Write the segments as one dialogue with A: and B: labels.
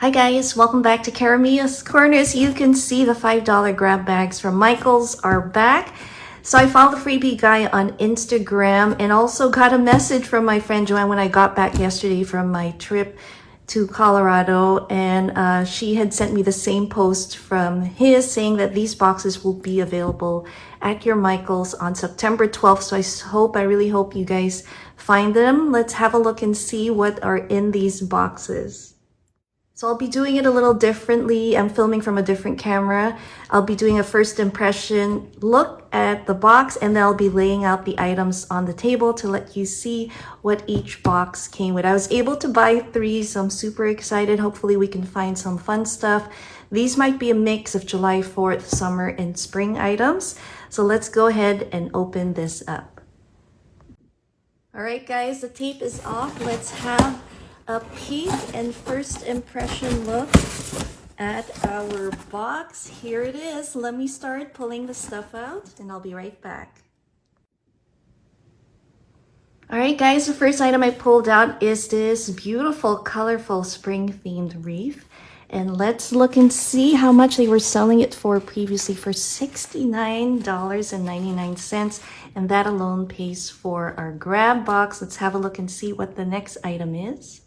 A: Hi guys, welcome back to Karamia's Corner. As you can see, the $5 grab bags from Michaels are back. So I followed the freebie guy on Instagram and also got a message from my friend Joanne when I got back yesterday from my trip to Colorado, and she had sent me the same post from his saying that these boxes will be available at your Michaels on September 12th. So I really hope you guys find them. Let's have a look and see what are in these boxes. So I'll be doing it a little differently. I'm filming from a different camera. I'll be doing a first impression look at the box, and then I'll be laying out the items on the table to let you see what each box came with. I was able to buy 3, so I'm super excited. Hopefully we can find some fun stuff. These might be a mix of July 4th, summer, and spring items. So let's go ahead and open this up. All right, guys, the tape is off. Let's have a peek and first impression look at our box. Here it is. Let me start pulling the stuff out and I'll be right back. All right, guys, the first item I pulled out is this beautiful, colorful spring-themed wreath. And let's look and see how much they were selling it for previously, for $69.99. And that alone pays for our grab box. Let's have a look and see what the next item is.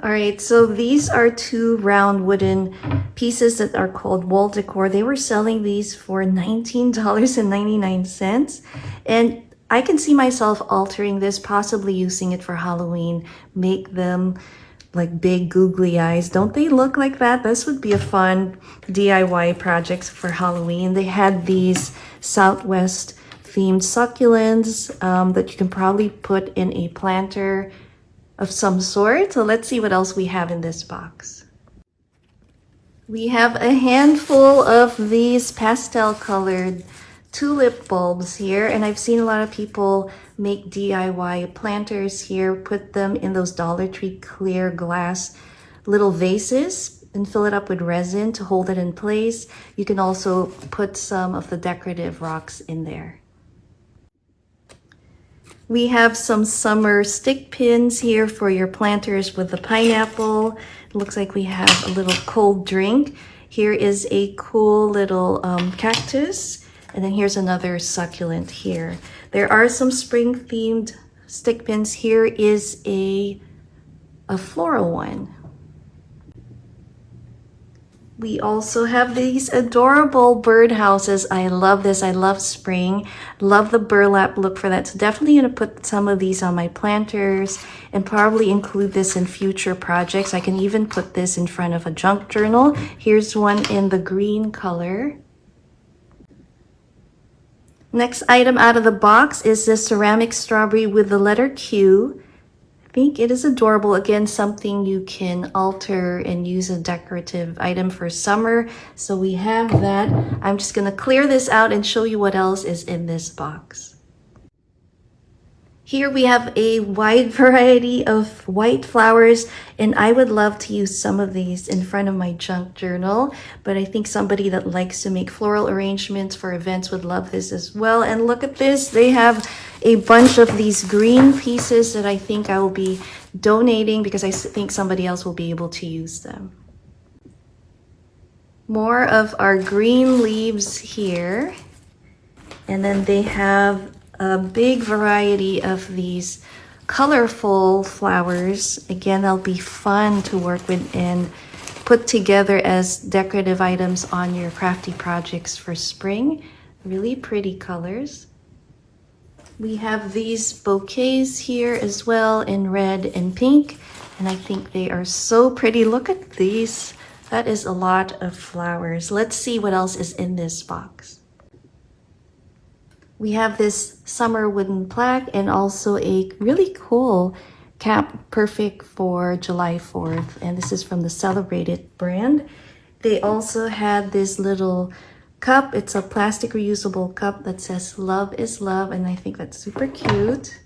A: All right, so these are 2 round wooden pieces that are called wall decor. They were selling these for $19.99. And I can see myself altering this, possibly using it for Halloween, make them like big googly eyes. Don't they look like that? This would be a fun DIY project for Halloween. They had these Southwest themed succulents that you can probably put in a planter of some sort. So let's see what else we have in this box. We have a handful of these pastel colored tulip bulbs here, and I've seen a lot of people make DIY planters here, put them in those Dollar Tree clear glass little vases and fill it up with resin to hold it in place. You can also put some of the decorative rocks in there. We have some summer stick pins here for your planters with the pineapple. It looks like we have a little cold drink. Here is a cool little cactus. And then here's another succulent here. There are some spring themed stick pins. Here is a floral one. We also have these adorable bird houses. I love this. I love spring. Love the burlap look for that. So definitely going to put some of these on my planters and probably include this in future projects. I can even put this in front of a junk journal. Here's one in the green color. Next item out of the box is this ceramic strawberry with the letter Q. I think it is adorable. Again, something you can alter and use a decorative item for summer. So we have that. I'm just going to clear this out and show you what else is in this box. Here we have a wide variety of white flowers, and I would love to use some of these in front of my junk journal, but I think somebody that likes to make floral arrangements for events would love this as well. And look at this, they have a bunch of these green pieces that I think I will be donating because I think somebody else will be able to use them. More of our green leaves here, and then they have a big variety of these colorful flowers. Again, they'll be fun to work with and put together as decorative items on your crafty projects for spring. Really pretty colors. We have these bouquets here as well in red and pink, and I think they are so pretty. Look at these. That is a lot of flowers. Let's see what else is in this box. We have this summer wooden plaque and also a really cool cap, perfect for July 4th. And this is from the Celebrated brand. They also had this little cup. It's a plastic reusable cup that says "Love is Love," and I think that's super cute.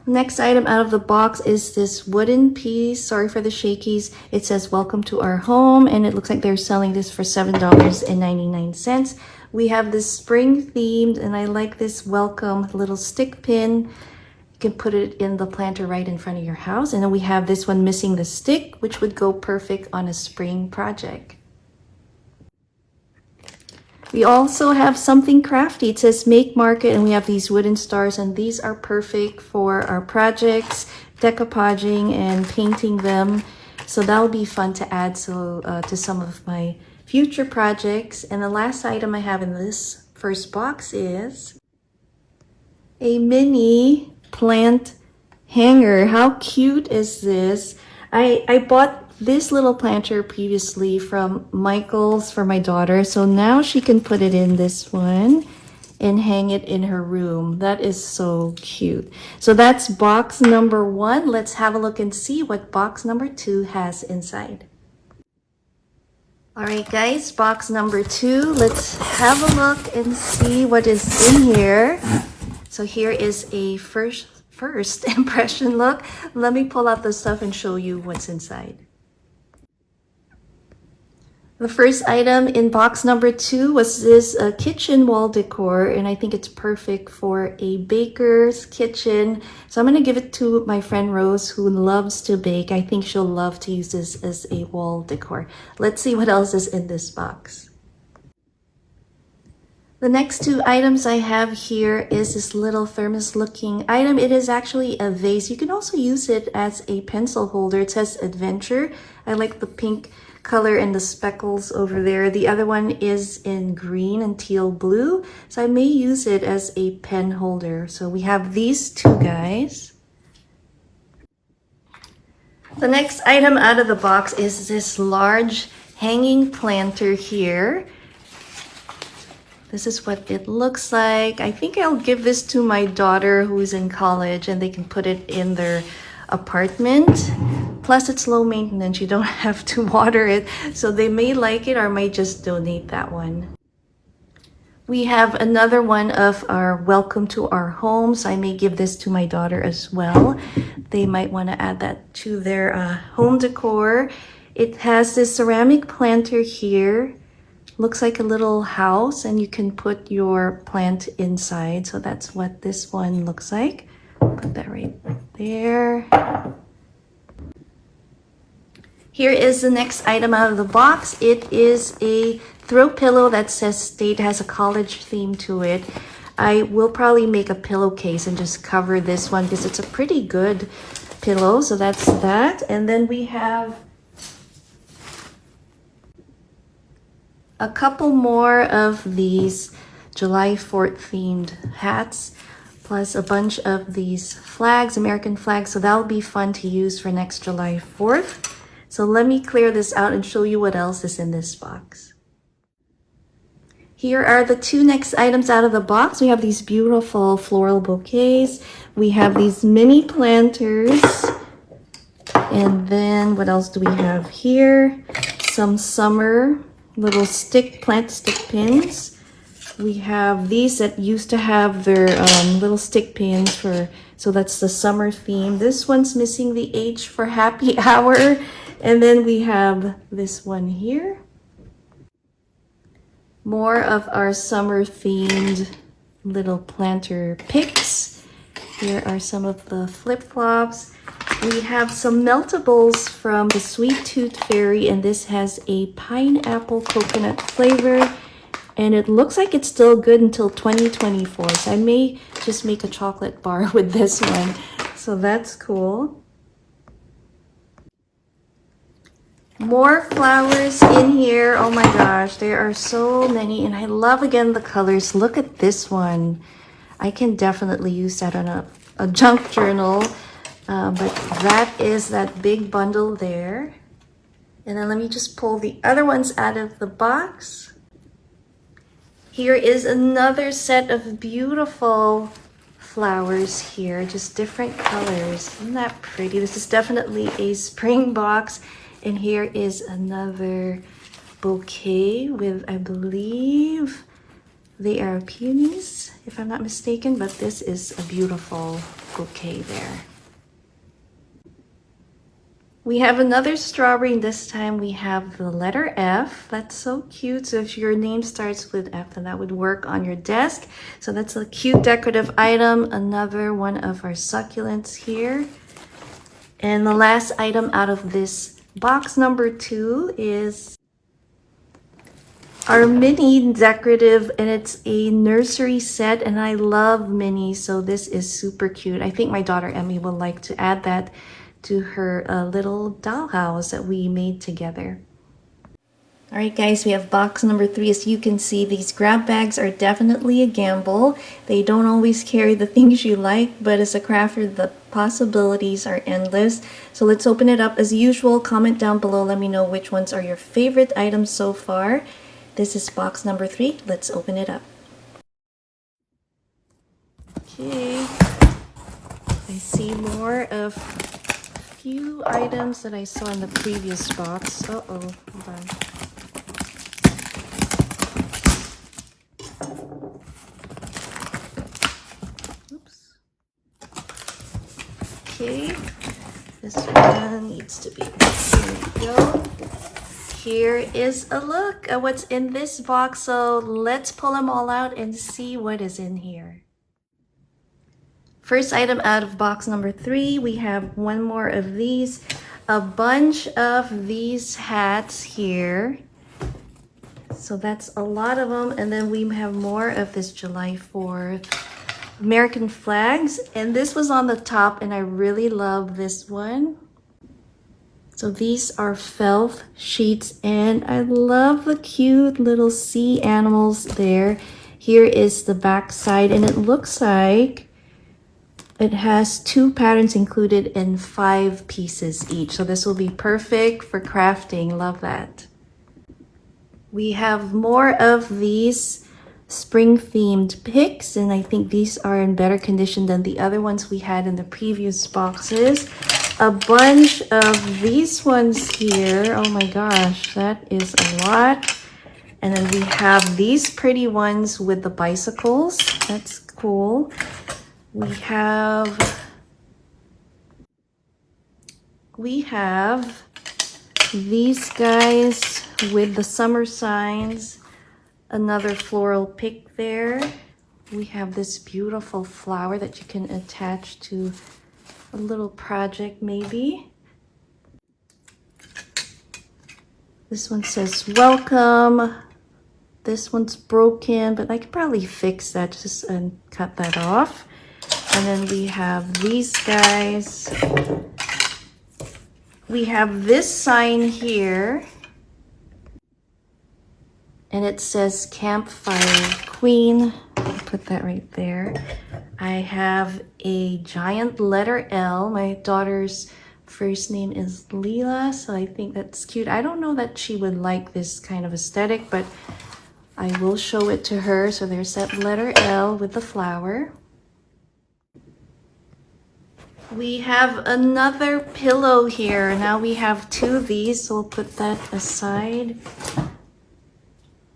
A: Next item out of the box is this wooden piece. Sorry for the shakies. It says "Welcome to our home," and it looks like they're selling this for $7.99. We have this spring themed, and I like this welcome little stick pin. can put it in the planter right in front of your house. And then we have this one missing the stick, which would go perfect on a spring project. We also have something crafty. It says Make Market, and we have these wooden stars, and these are perfect for our projects, decoupaging and painting them. So that'll be fun to add to some of my future projects. And the last item I have in this first box is a mini plant hanger. How cute is this? I bought this little planter previously from Michaels for my daughter, so now she can put it in this one and hang it in her room. That is so cute. So that's box number 1. Let's have a look and see what box number 2 has inside. All right, guys, box number 2. Let's have a look and see what is in here. So here is a first impression look. Let me pull out the stuff and show you what's inside. The first item in box number 2 was this kitchen wall decor, and I think it's perfect for a baker's kitchen. So I'm going to give it to my friend Rose, who loves to bake. I think she'll love to use this as a wall decor. Let's see what else is in this box. The next 2 items I have here is this little thermos looking item. It is actually a vase. You can also use it as a pencil holder. It says Adventure. I like the pink color and the speckles over there. The other one is in green and teal blue. So I may use it as a pen holder. So we have these 2 guys. The next item out of the box is this large hanging planter here. This is what it looks like. I think I'll give this to my daughter who's in college, and they can put it in their apartment. Plus, it's low maintenance. You don't have to water it. So they may like it or might just donate that one. We have another one of our welcome to our home. So I may give this to my daughter as well. They might want to add that to their home decor. It has this ceramic planter here. Looks like a little house, and you can put your plant inside. So that's what this one looks like. Put that right there. Here is the next item out of the box. It is a throw pillow that says State, has a college theme to it. I will probably make a pillowcase and just cover this one because it's a pretty good pillow. So that's that. And then we have a couple more of these July 4th themed hats, plus a bunch of these flags, American flags. So that'll be fun to use for next July 4th. So let me clear this out and show you what else is in this box. Here are the 2 next items out of the box. We have these beautiful floral bouquets. We have these mini planters. And then what else do we have here? Some summer little plant stick pins. We have these that used to have their little stick pins so that's the summer theme. This one's missing the H for happy hour. And then we have this one here. More of our summer themed little planter picks. Here are some of the flip-flops. We have some meltables from the Sweet Tooth Fairy, and this has a pineapple coconut flavor, and it looks like it's still good until 2024. So I may just make a chocolate bar with this one. So that's cool. More flowers in here. Oh my gosh, there are so many, and I love again the colors. Look at this one. I can definitely use that on a junk journal. But that is that big bundle there. And then let me just pull the other ones out of the box. Here is another set of beautiful flowers here, just different colors. Isn't that pretty? This is definitely a spring box. And here is another bouquet with, I believe, they are peonies, if I'm not mistaken, but this is a beautiful bouquet there. We have another strawberry, and this time we have the letter F. That's so cute. So if your name starts with F, then that would work on your desk. So that's a cute decorative item. Another one of our succulents here. And the last item out of this box number 2 is our mini decorative, and it's a nursery set, and I love minis, so this is super cute. I think my daughter Emmy will like to add that to her little dollhouse that we made together. All right, guys, we have box number 3. As you can see, these grab bags are definitely a gamble. They don't always carry the things you like, but as a crafter, the possibilities are endless. So let's open it up. As usual, comment down below. Let me know which ones are your favorite items so far. This is box number 3. Let's open it up. Okay. I see more of a few items that I saw in the previous box. Uh-oh, hold on. Oops. Okay. This one needs to be, here we go. Here is a look at what's in this box, so let's pull them all out and see what is in here. First item out of box number 3, we have one more of these, a bunch of these hats here. So that's a lot of them, and then we have more of this July 4th American flags, and this was on the top, and I really love this one. So these are felt sheets, and I love the cute little sea animals there. Here is the back side, and it looks like it has 2 patterns included in 5 pieces each. So this will be perfect for crafting. Love that. We have more of these spring themed picks, and I think these are in better condition than the other ones we had in the previous boxes. A bunch of these ones here. Oh my gosh, that is a lot. And then we have these pretty ones with the bicycles. That's cool. We have these guys with the summer signs. Another floral pick there. We have this beautiful flower that you can attach to a little project maybe. This one says welcome. This one's broken, but I could probably fix that just and cut that off. And then we have these guys. We have this sign here, and it says Campfire Queen. I'll put that right there. I have a giant letter L. My daughter's first name is Leela, so I think that's cute. I don't know that she would like this kind of aesthetic, but I will show it to her. So there's that letter L with the flower. We have another pillow here. Now we have 2 of these, so we'll put that aside.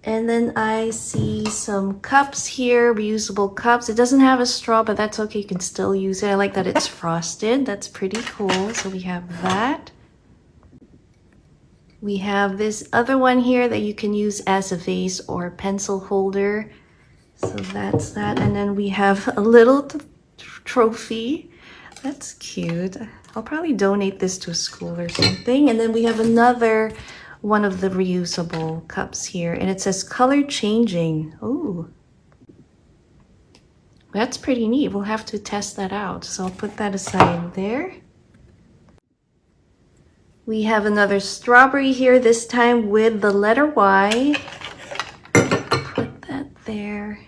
A: And then I see some cups here, reusable cups. It doesn't have a straw, but that's okay. You can still use it. I like that it's frosted. That's pretty cool. So we have that. We have this other one here that you can use as a vase or pencil holder. So that's that. And then we have a little trophy. That's cute. I'll probably donate this to a school or something. And then we have another one of the reusable cups here, and it says color changing. Ooh, that's pretty neat. We'll have to test that out. So I'll put that aside there. We have another strawberry here, this time with the letter Y. Put that there.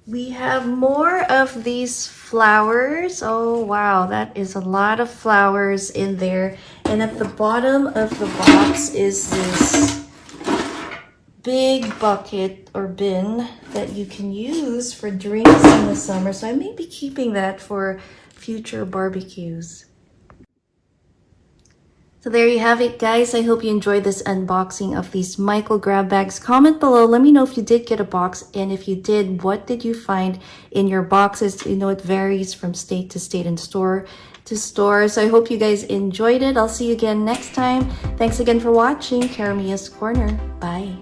A: We have more of these flowers. Oh wow, that is a lot of flowers in there. And at the bottom of the box is this big bucket or bin that you can use for drinks in the summer. So I may be keeping that for future barbecues. So there you have it, guys. I hope you enjoyed this unboxing of these Michael grab bags. Comment below. Let me know if you did get a box, and if you did, what did you find in your boxes? You know, it varies from state to state and store to store. So I hope you guys enjoyed it. I'll see you again next time. Thanks again for watching Caramia's Corner. Bye.